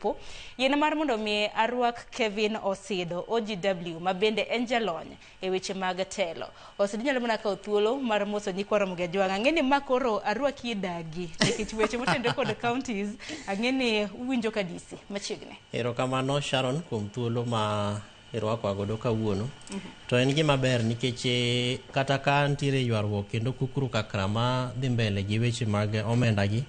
ochopo. Yena mar mondo mi arwak Kevin Osido OGW mabende en jalony e weche mag telo. Osido nyalo mana kawo thuolo mar moso nyikwa Ramogi Ajwang'. Ang'eni makoro arwaki dagi nikech weche motende kod counties ang'eni uwinjo ka DC machiegni. Erokamano Sharon kuom thuolo ma irwako godo kawuono. To en gima ber nikech kata ka ntiere ywaruok kendo kukru kakra ma dhi mbele gi weche mag omenda gi,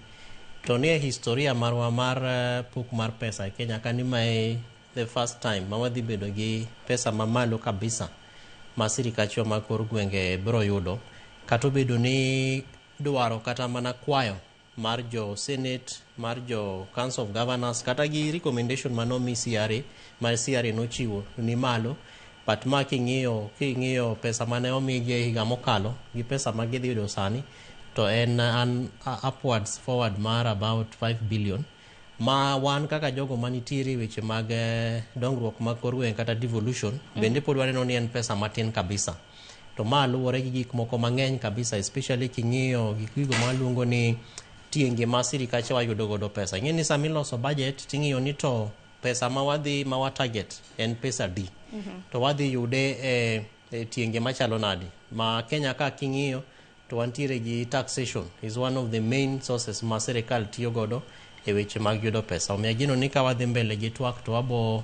to nie historia marwa mar puk mar pesa e Kenya ka ni mae the first time ma wadhi bedo gi pesa mamalo kabisa ma sirikachwa ma kor gwenge biro yudo, kata obedo ni dwaro kata mana kwayo mar jo Senate, mar jo Council of Governors, kata gi recommendation manomi CRA, ma CRA nochiwo ni malo, but ma king'iyo pesa mane omigi e higa mokalo gi pesa ma gidhi yudo sani, to en upwards forward mar about 5 billion, ma wan kaka jogo manitiere weche mag dongruok mag kor gweng' kata devolution, bende pod waneno ni en pesa matin kabisa. To ma luwore gi gik moko mang'eny kabisa, especially king'iyo gigo maluongo ni tienge ma sirikache wayudo godo pesa. Ing'eni samiloso budget ting'iyo ni to pesa ma wa target en pesa di. To wadhi yude e tienge machalo nadi. Ma Kenya ka king'iyo to wantiere gi taxation is one of the main sources ma sirikal tiyo godo e weche mag yudo pesa. Omiya gino ni ka wadhi mbele gi twak to wabo